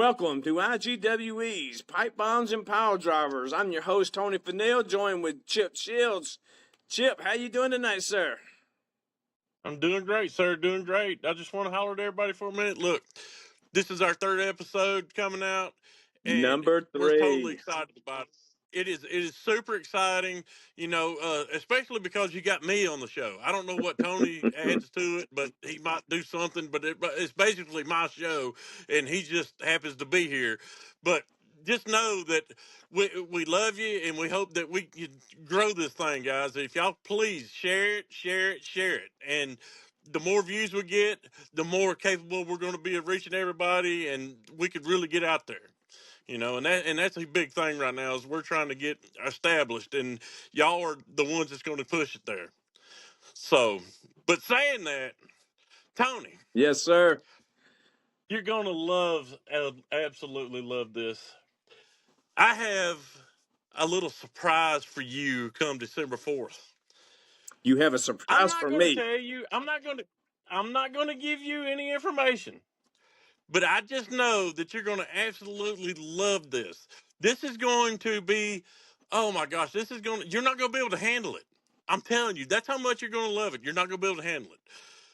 Welcome to IGWE's Pipebombs and Piledrivers. I'm your host, Tony Fennell, joined with Chip Scheels. Chip, how you doing tonight, sir? I'm doing great, sir. Doing great. I just want to holler at everybody for a minute. Look, this is our third episode coming out, and Number we're totally 3. excited about it. It is super exciting, especially because you got me on the show. I don't know what Tony adds to it, but he might do something. But it's basically my show, and he just happens to be here. But just know that we love you, and we hope that we can grow this thing, guys. If y'all please share it, share it, share it, and the more views we get, the more capable we're going to be of reaching everybody, and we could really get out there. And that's a big thing right now is we're trying to get established, and y'all are the ones that's going to push it there. So, but saying that, Tony, Yes, sir. you're going to absolutely love this. I have a little surprise for you come December 4th. You have a I'm surprise not for going to me. tell you. I'm not going to give you any information. But I just know that you're going to absolutely love this. This is going to be, oh my gosh, you're not going to be able to handle it. I'm telling you, that's how much you're going to love it. You're not going to be able to handle it.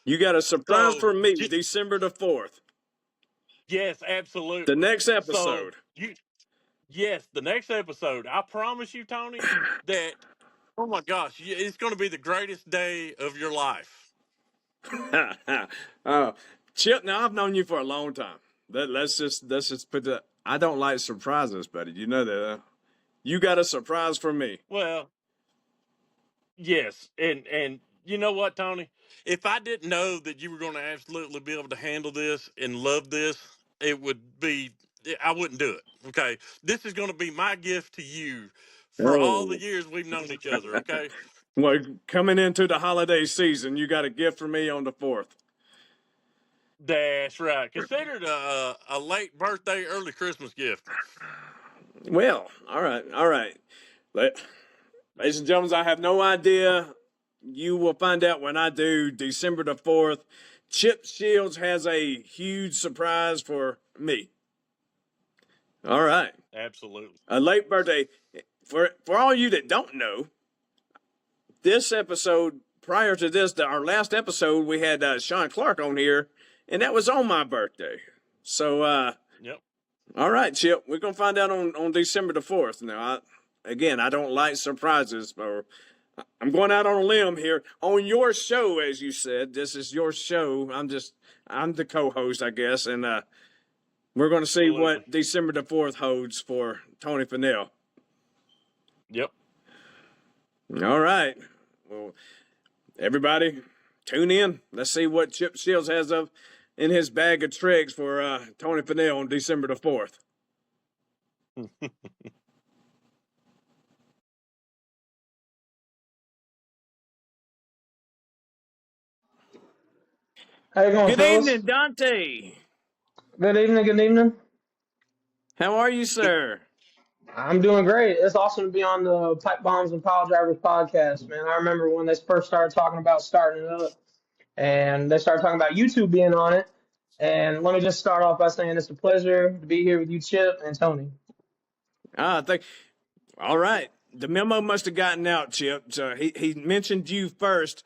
You got a surprise So, for me, December the 4th, yes, the absolutely. next So, episode. yes, the next episode, I promise you, Tony, that, oh my gosh, it's going to be the greatest day of your life. uh, Chip, now I've known you for a long time. Let's just put that. I don't like surprises, buddy. You know that. You got a surprise for me. Well, yes, and you know what, Tony? If I didn't know that you were going to absolutely be able to handle this and love this, it would be I wouldn't do it. Okay, this is going to be my gift to you for all the Oh. years we've known each other. Okay. Well, coming into the holiday season, you got a gift for me on the 4th. That's right. Considered a late birthday, early Christmas gift. Well, all right, all right. Ladies and gentlemen, I have no idea. You will find out when I do December the 4th. Chip Scheels has a huge surprise for me. All right. Absolutely. A late birthday. For all you that don't know, this episode, prior to this, our last episode, we had Sean Clark on here, and that was on my birthday. So, Yep. all right, Chip, we're going to find out on December the 4th. Now, I don't like surprises, but I'm going out on a limb here. On your show, as you said, this is your show. I'm the co-host, I guess, and we're going to see what December the 4th holds for Tony Fennell. Yep. All right. Well, everybody, tune in. Let's see what Chip Scheels has in his bag of tricks for Tony Fennell on December the 4th. How you going, Good fellas? evening, Dante. Good evening, good evening. How are you, sir? I'm doing great. It's awesome to be on the Pipe Bombs and Pile Drivers podcast, man. I remember when they first started talking about starting it up, and they started talking about YouTube being on it. And let me just start off by saying it's a pleasure to be here with you, Chip and Tony. All right. The memo must have gotten out, Chip. So he mentioned you first.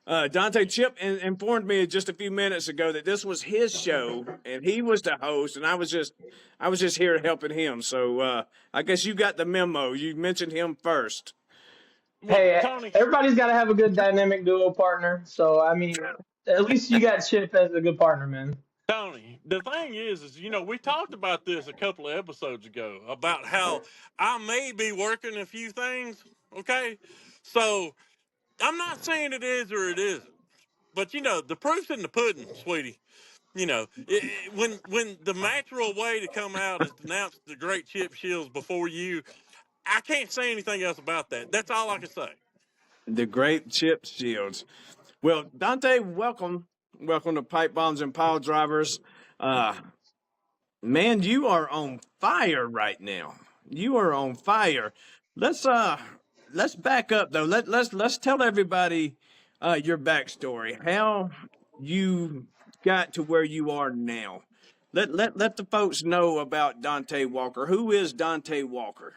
Dante, Chip informed me just a few minutes ago that this was his show and he was the host, and I was just here helping him. So I guess you got the memo. You mentioned him first. Well, Hey, Tony, everybody's got to have a good dynamic duo partner. So, I mean, at least you got Chip as a good partner, man. Tony, the thing is, we talked about this a couple of episodes ago about how I may be working a few things. Okay. So I'm not saying it is or it isn't, but the proof's in the pudding, sweetie. When the natural way to come out is to announce the great Chip Scheels before you, I can't say anything else about that. That's all I can say. The great Chip Scheels. Well, Dante, welcome to Pipe Bombs and Pile Drivers. Man, you are on fire right now. You are on fire. Let's back up though. Let's tell everybody your backstory. How you got to where you are now. Let the folks know about Dante Walker. Who is Dante Walker?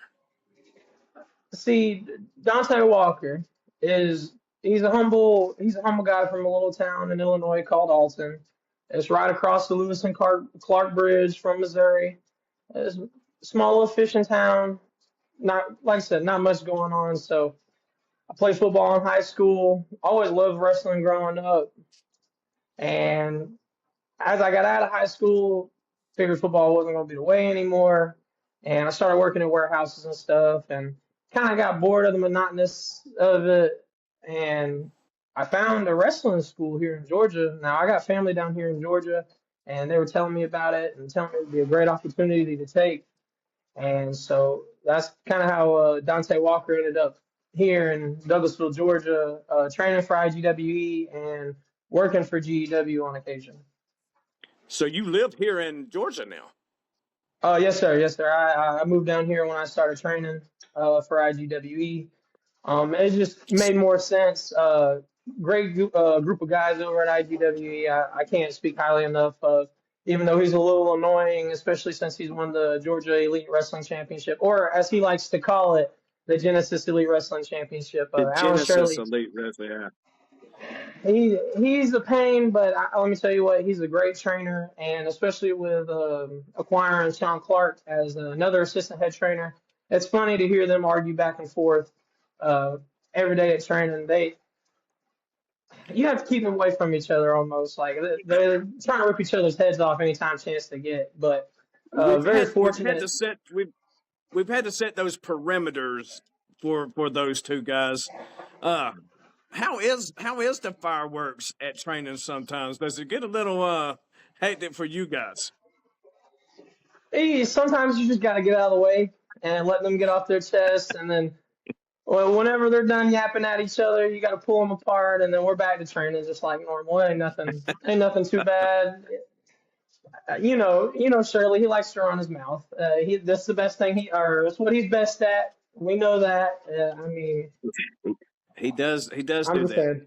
See, Dante Walker is he's a humble guy from a little town in Illinois called Alton. It's right across the Lewis and Clark Bridge from Missouri. It's a small little fishing town. Not like I said, not much going on. So I played football in high school. Always loved wrestling growing up. And as I got out of high school, figured football wasn't going to be the way anymore. And I started working in warehouses and stuff and kind of got bored of the monotonous of it. And I found a wrestling school here in Georgia. Now, I got family down here in Georgia, and they were telling me about it and telling me it would be a great opportunity to take. And so that's kind of how Dante Walker ended up here in Douglasville, Georgia, training for IGWE and working for GEW on occasion. So you live here in Georgia now. Yes, sir. Yes, sir. I moved down here when I started training for IGWE. It just made more sense. Great group of guys over at IGWE. I can't speak highly enough of, even though he's a little annoying, especially since he's won the Georgia Elite Wrestling Championship, or as he likes to call it, the Genesis Elite Wrestling Championship. The Alan Genesis Shirley. Elite Wrestling. Yeah. He's a pain, but let me tell you what, he's a great trainer, and especially with acquiring Sean Clark as another assistant head trainer, it's funny to hear them argue back and forth every day at training. You have to keep them away from each other almost, like they're trying to rip each other's heads off anytime chance they get. But very fortunate. We've had to set those perimeters for those two guys. How is the fireworks at training sometimes? Does it get a little hectic for you guys? Sometimes you just got to get out of the way and let them get off their chest, and then whenever they're done yapping at each other, you got to pull them apart, and then we're back to training just like normal. Ain't nothing too bad. Shirley, he likes to run his mouth. That's the best thing or it's what he's best at. We know that. I mean, he does I'm do just that. saying.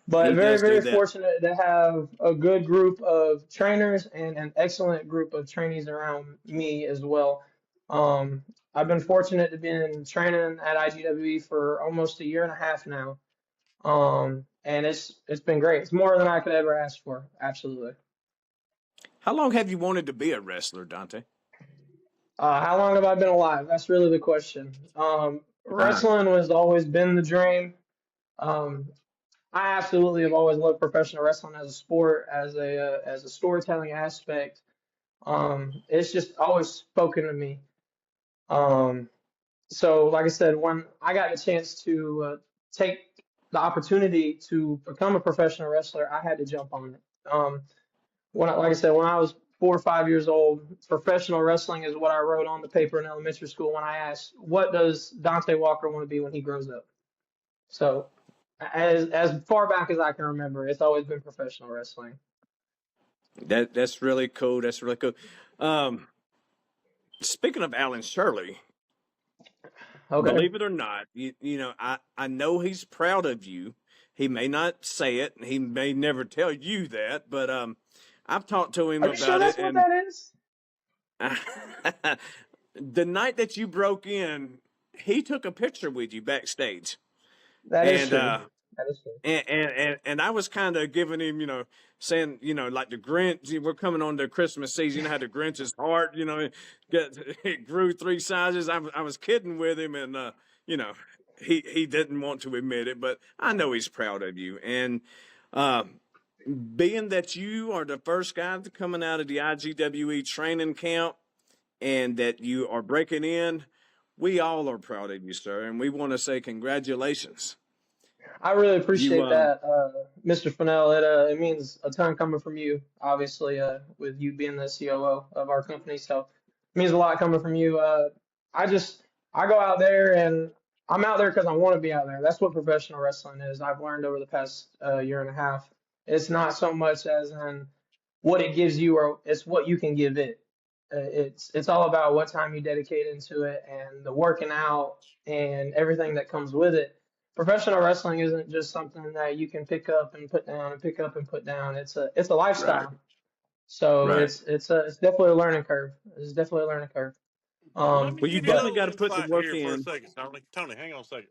But He very, does do very that. fortunate to have a good group of trainers and an excellent group of trainees around me as well. I've been fortunate to be in training at IGWE for almost a year and a half now. And it's been great. It's more than I could ever ask for. Absolutely. How long have you wanted to be a wrestler, Dante? How long have I been alive? That's really the question. Wrestling has always been the dream. Um, I absolutely have always loved professional wrestling as a sport, as a storytelling aspect. It's just always spoken to me. So, like I said, when I got the chance to take the opportunity to become a professional wrestler, I had to jump on it. Like I said, when I was 4 or 5 years old, professional wrestling is what I wrote on the paper in elementary school when I asked, "What does Dante Walker want to be when he grows up?" So, as far back as I can remember, it's always been professional wrestling. That's really cool. That's really cool. Speaking of Alan Shirley, Okay. believe it or not, I know he's proud of you. He may not say it, he may never tell you that, but I've talked to him Are you about sure that's it, what that is? and the night that you broke in, he took a picture with you backstage, That is and true. That is true. and I was kind of giving him, saying, like the Grinch. We're coming on to Christmas season. You know how the Grinch's heart, it grew 3 sizes. I was kidding with him, and he didn't want to admit it, but I know he's proud of you. And being that you are the first guy coming out of the IGWE training camp, and that you are breaking in, we all are proud of you, sir, and we want to say congratulations. I really appreciate You that, Mr. Fennell. It means a ton coming from you, obviously, with you being the COO of our company. So it means a lot coming from you. I just I go out there and I'm out there because I want to be out there. That's what professional wrestling is. I've learned over the past year and a half. It's not so much as in what it gives you, or it's what you can give it. It's all about what time you dedicate into it and the working out and everything that comes with it. Professional wrestling isn't just something that you can pick up and put down and pick up and put down. It's a Right. lifestyle. So Right. it's definitely a learning curve. It's definitely a learning curve. Let me Well, you give you a But definitely little got to put the insight work here for a in. second, Tony. Tony, hang on a second.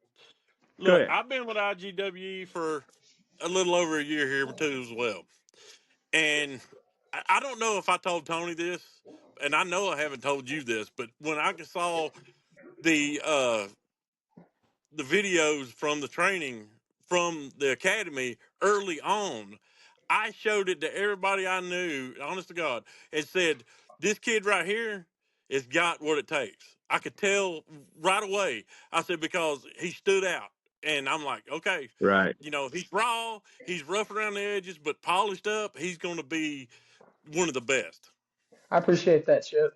Go Look, ahead. I've been with IGWE for a little over a year here too as well. And I don't know if I told Tony this, and I know I haven't told you this, but when I saw the uh, the videos from the training from the academy early on, I showed it to everybody I knew, honest to God, and said, "This kid right here has got what it takes." I could tell right away. I said, because he stood out. And I'm like, okay, Right. he's raw, he's rough around the edges, but polished up, he's going to be one of the best. I appreciate that, Chip.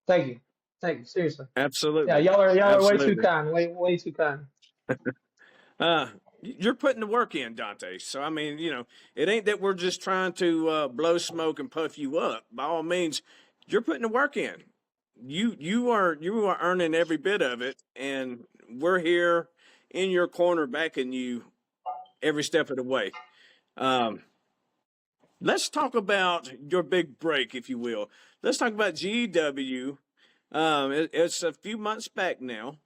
Thank you. Thank you. Seriously. Yeah, Absolutely. y'all are way too Absolutely. kind. Way too kind. You're putting the work in, Dante. So I mean, it ain't that we're just trying to blow smoke and puff you up. By all means, you're putting the work in. You are earning every bit of it, and we're here in your corner backing you every step of the way. Um, let's talk about your big break, if you will. Let's talk about GW. It's a few months back now.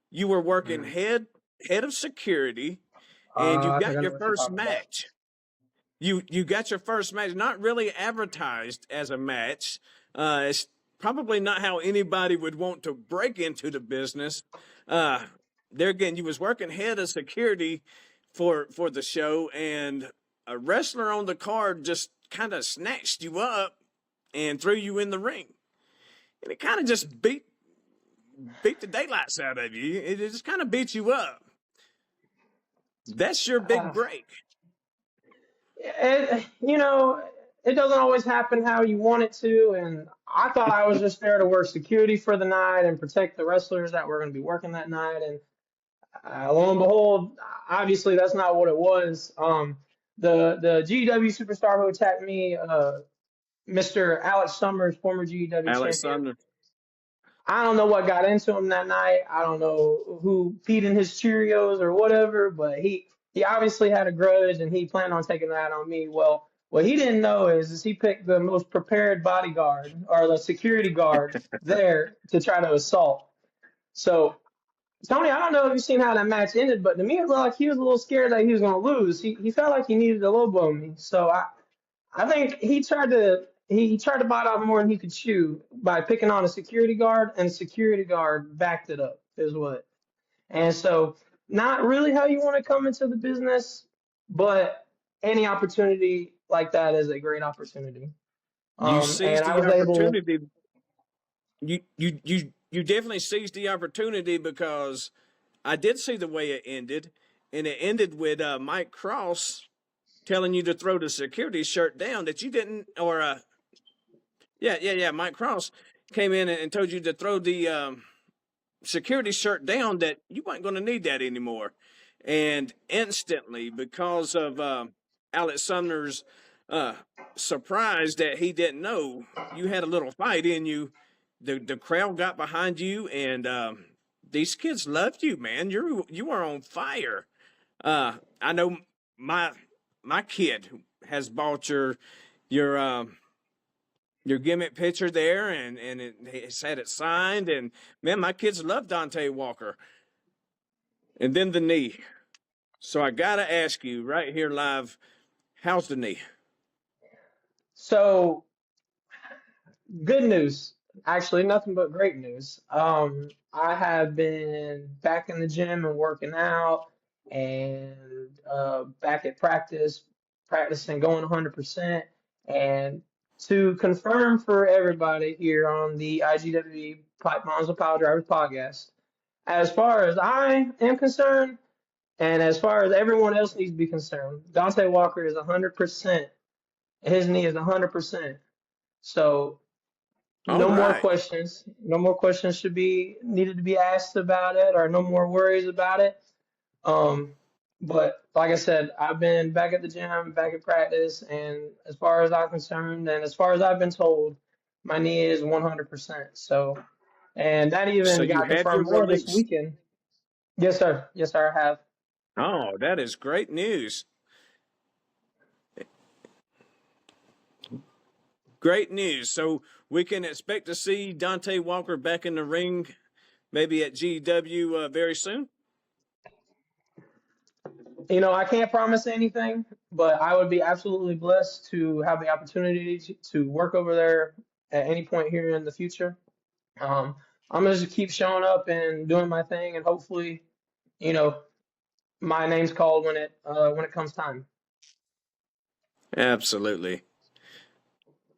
You were working Mm. head of security, and you I think got I know your what you're first talking about. match. You got your first match, not really advertised as a match. It's probably not how anybody would want to break into the business. Uh, there again, you was working head of security for the show, and a wrestler on the card just kind of snatched you up and threw you in the ring, and it kind of just beat the daylights out of you. It just kind of beat you up. That's your big Uh, break. it doesn't always happen how you want it to, and I thought I was just there to work security for the night and protect the wrestlers that were going to be working that night. And lo and behold, obviously that's not what it was. The GEW superstar who attacked me, Mr. Alex Summers, former GEW Alex champion. Thunder. I don't know what got into him that night. I don't know who peed in his Cheerios or whatever, but he obviously had a grudge and he planned on taking that on me. Well, what he didn't know is he picked the most prepared bodyguard or the security guard there to try to assault. So Tony, I don't know if you've seen how that match ended, but to me it looked like he was a little scared that he was going to lose. He felt like he needed to low blow me. So I think he tried to bite off more than he could chew by picking on a security guard, and the security guard backed it up, is what. And so, not really how you want to come into the business, but any opportunity like that is a great opportunity. You And seized I the was able. opportunity. You definitely seized the opportunity because I did see the way it ended, and it ended with Mike Cross telling you to throw the security shirt down that you didn't, or yeah. Mike Cross came in and told you to throw the security shirt down that you weren't going to need that anymore. And instantly, because of Alex Sumner's uh, surprise that he didn't know you had a little fight in you, the crowd got behind you, and these kids loved you, man. You are on fire. I know my my kid has bought your your gimmick picture there, and it's had it signed. And man, my kids love Dante Walker. And then the knee. So I gotta ask you right here live, how's the knee? So, good news. Actually, nothing but great news. I have been back in the gym and working out and back at practice, practicing going 100%. And to confirm for everybody here on the IGWE Pipebombs and Piledrivers podcast, as far as I am concerned, and as far as everyone else needs to be concerned, Dante Walker is 100%. His knee is 100%. So All no more right. questions. No more questions should be needed to be asked about it, or no more worries about it. Um, but like I said, I've been back at the gym, back at practice, and as far as I'm concerned, and as far as I've been told, my knee is 100%. So, and that So even you got had your confirmed more this release. weekend. Yes, sir. Yes, sir. I have. Oh, that is great news. Great news. So we can expect to see Dante Walker back in the ring, maybe at GW very soon. I can't promise anything, but I would be absolutely blessed to have the opportunity to work over there at any point here in the future. Um, I'm gonna just keep showing up and doing my thing, and hopefully, you know, my name's called when it comes time. Absolutely.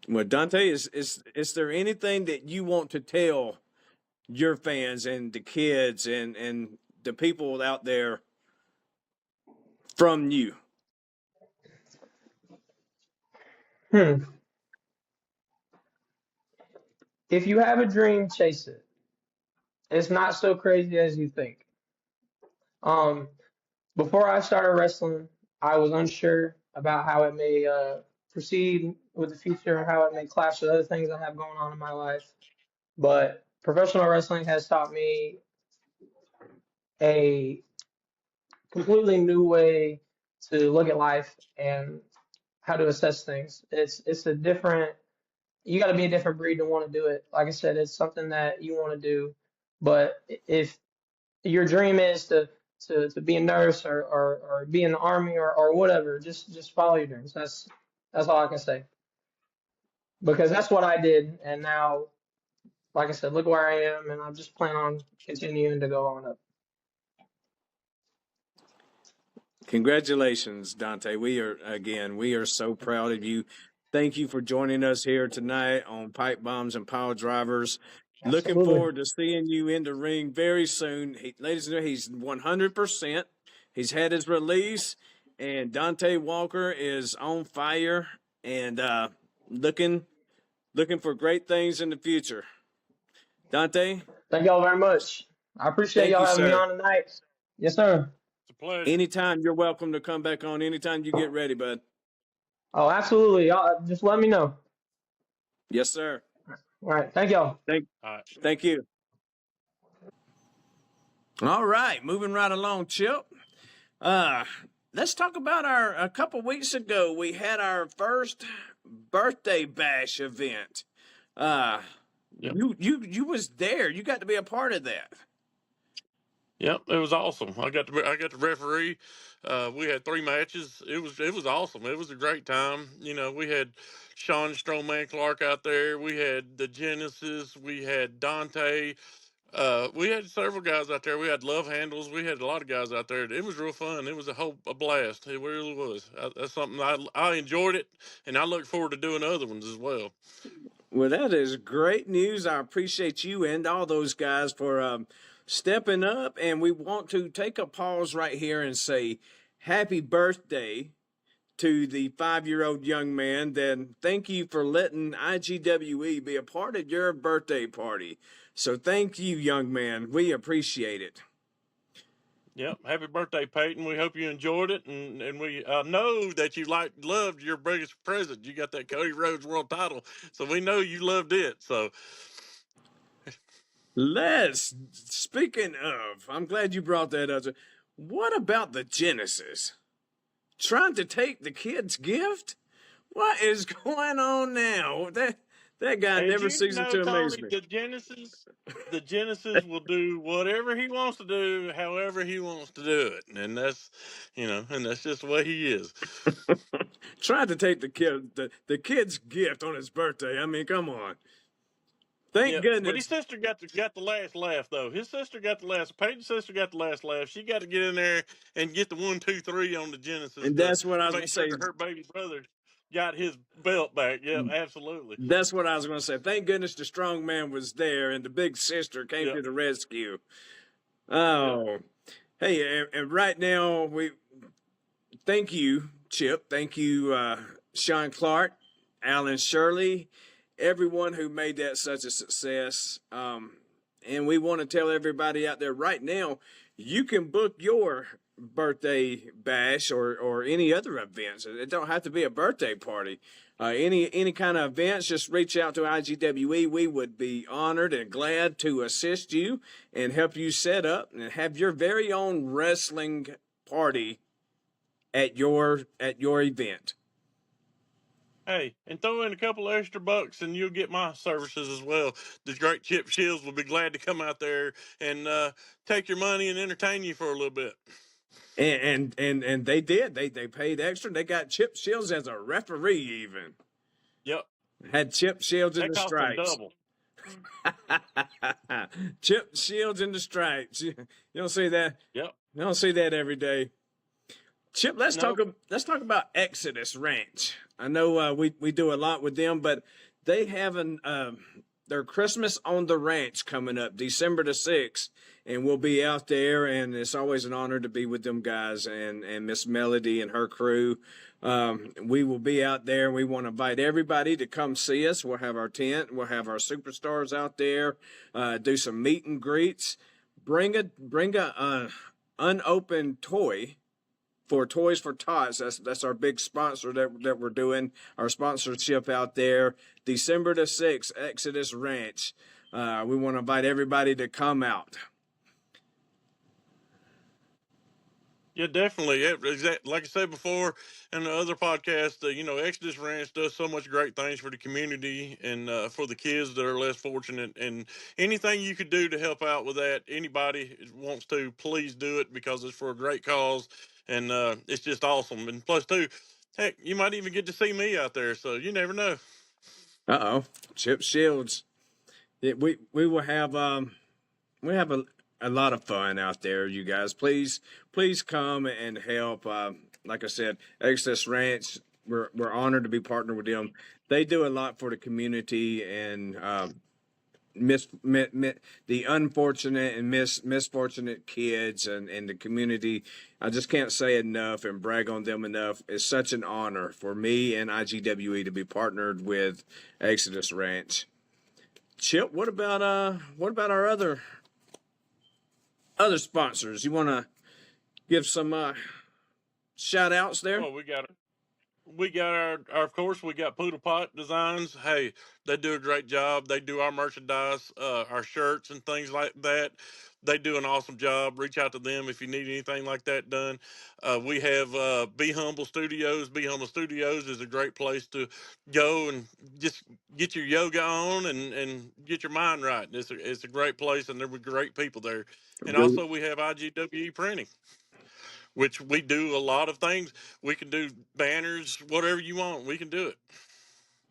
Well, Dante, is there anything that you want to tell your fans and the kids and the people out there from you? Hmm. If you have a dream, chase it. It's not so crazy as you think. Um, Before I started wrestling, I was unsure about how it may proceed with the future and how it may clash with other things I have going on in my life. But professional wrestling has taught me a completely new way to look at life and how to assess things. It's a different. You got to be a different breed to want to do it. Like I said, it's something that you want to do. But if your dream is to be a nurse or be in the army or whatever, just follow your dreams. That's all I can say. Because that's what I did, and now, like I said, look where I am, and I just plan on continuing to go on up. Congratulations, Dante. We are so proud of you. Thank you for joining us here tonight on Pipe Bombs and Pile Drivers. Looking Absolutely. forward to seeing you in the ring very soon. Ladies and gentlemen, he's 100%. He's had his release, and Dante Walker is on fire and looking looking for great things in the future. Dante, Thank y'all very much. I appreciate thank y'all you, having me sir. on tonight. Yes, sir. It's a pleasure. Anytime you're welcome to come back on. Anytime you get ready, bud. Oh, absolutely. Y'all just let me know. Yes, sir. All right. Thank y'all. Thank, All right. thank you. All right, moving right along, Chip. Uh, let's talk about our. A couple weeks ago, we had our first birthday bash event. Uh, Yep. you was there. You got to be a part of that. Yep, it was awesome. I got to referee. We had 3 matches. It was awesome. It was a great time. We had Sean Strowman Clark out there. We had the Genesis. We had Dante. We had several guys out there. We had Love Handles. We had a lot of guys out there. It was real fun. It was a blast. It really was. That's something I enjoyed it, and I look forward to doing other ones as well. Well, that is great news. I appreciate you and all those guys for stepping up. And we want to take a pause right here and say happy birthday to the 5-year-old young man. Then thank you for letting IGWE be a part of your birthday party. So thank you, young man. We appreciate it. Yep. Happy birthday, Peyton. We hope you enjoyed it, and we know that you loved your biggest present. You got that Cody Rhodes World Title, so we know you loved it. So Speaking of, I'm glad you brought that up. What about the Genesis? Trying to take the kid's gift? What is going on now? That guy as never you ceases know, to amaze Tony, me. the Genesis will do whatever he wants to do, however he wants to do it, and that's just the way he is. Trying to take the kid's gift on his birthday. I mean, come on. Thank Yeah, but his goodness. sister got the last laugh though. His sister got the last. Peyton's sister got the last laugh. She got to get in there and get the 1, 2, 3 on the Genesis And to that's what I was make gonna sure say. that her baby brother got his belt back. Yep, absolutely. That's what I was gonna say. Thank goodness the strong man was there and the big sister came Yep, to the rescue. yep, Oh. Hey, and right now we thank you, Chip. Thank you, Sean Clark, Alan Shirley, everyone who made that such a success. And we want to tell everybody out there right now, you can book your birthday bash or any other events. It don't have to be a birthday party. Any kind of events, just reach out to IGWE. We would be honored and glad to assist you and help you set up and have your very own wrestling party at your event. Hey, and throw in a couple extra bucks, and you'll get my services as well. The great Chip Scheels will be glad to come out there and take your money and entertain you for a little bit. And they did. They paid extra. They got Chip Shields as a referee even. Yep, Had Chip Shields in that the cost them stripes. double. Chip Shields in the stripes. You don't see that. Yep. You don't see that every day. Chip, let's Nope. talk about Exodus Ranch. I know we do a lot with them, but they have their Christmas on the Ranch coming up December the 6th, and we'll be out there, and it's always an honor to be with them guys and Miss Melody and her crew. We will be out there. We want to invite everybody to come see us. We'll have our tent. We'll have our superstars out there. Do some meet and greets. Bring a unopened toy for Toys for Tots. That's our big sponsor that we're doing our sponsorship out there. December the 6th, Exodus Ranch. We want to invite everybody to come out. Yeah, definitely. Yeah, like I said before in the other podcast, Exodus Ranch does so much great things for the community and for the kids that are less fortunate. And anything you could do to help out with that, anybody wants to, please do it because it's for a great cause. And it's just awesome. And plus, too, heck, you might even get to see me out there. So you never know. Chip Shields. Yeah, we will have we have a lot of fun out there, you guys. Please come and help. Like I said, Exodus Ranch. We're honored to be partnered with them. They do a lot for the community and the unfortunate and misfortunate kids and the community. I just can't say enough and brag on them enough. It's such an honor for me and IGWE to be partnered with Exodus Ranch. Chip, what about our other sponsors? You want to give some shout outs there? Well, we got our of course we got Poodle Pot Designs. Hey, they do a great job. They do our merchandise, our shirts and things like that. They do an awesome job. Reach out to them if you need anything like that done. We have Be Humble Studios. Be Humble Studios is a great place to go and just get your yoga on and get your mind right. It's a great place, and there were great people there. And Rudy. also we have IGWE Printing, which we do a lot of things. We can do banners, whatever you want. We can do it.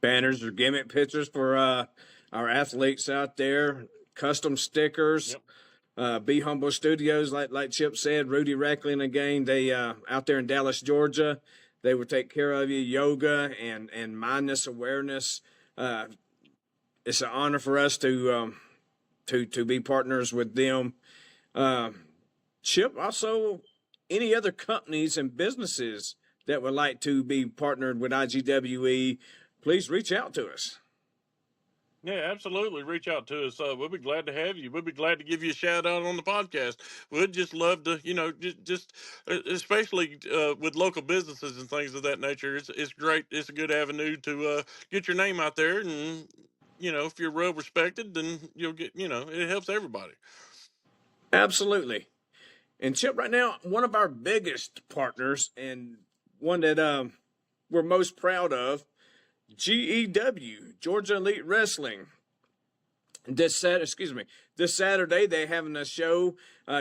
Banners or gimmick pictures for our athletes out there, custom stickers. Yep. Be Humble Studios, like Chip said, Rudy Reckling again. They out there in Dallas, Georgia. They will take care of you. Yoga and mindness awareness. It's an honor for us to be partners with them. Chip, also any other companies and businesses that would like to be partnered with IGWE, please reach out to us. Yeah, absolutely. Reach out to us. We'll be glad to have you. We'll be glad to give you a shout out on the podcast. We'd just love to, just especially with local businesses and things of that nature. It's great. It's a good avenue to get your name out there, and if you're well respected, then you'll get. It helps everybody. Absolutely. And Chip, right now, one of our biggest partners and one that we're most proud of, GEW, Georgia Elite Wrestling. This Saturday they're having a show.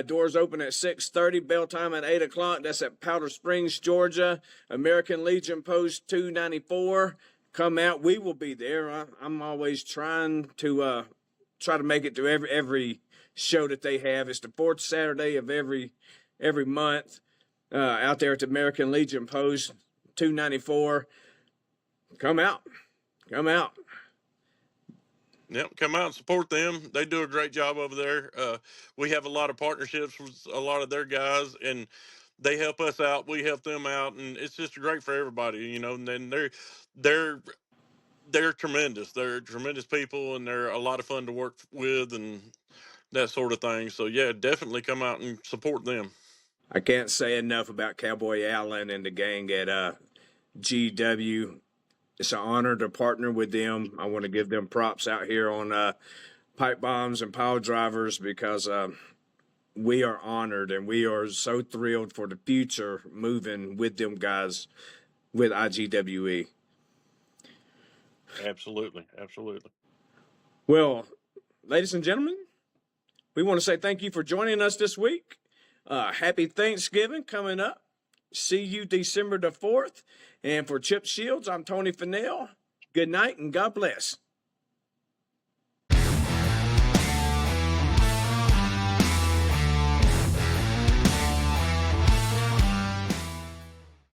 Doors open at 6:30. Bell time at 8 o'clock. That's at Powder Springs, Georgia. American Legion Post 294. Come out. We will be there. I'm always trying to make it to every show that they have. It's the fourth Saturday of every month. Out there at the American Legion Post 294. Come out. Yep, come out and support them. They do a great job over there. We have a lot of partnerships with a lot of their guys, and they help us out. We help them out, and it's just great for everybody, And then they're tremendous. They're tremendous people, and they're a lot of fun to work with, and that sort of thing. So yeah, definitely come out and support them. I can't say enough about Cowboy Allen and the gang at GW. It's an honor to partner with them. I want to give them props out here on Pipebombs and Piledrivers because we are honored and we are so thrilled for the future moving with them guys with IGWE. Absolutely. Absolutely. Well, ladies and gentlemen, we want to say thank you for joining us this week. Happy Thanksgiving coming up. See you December the 4th. And for Chip Scheels, I'm Tony Fennell. Good night and God bless.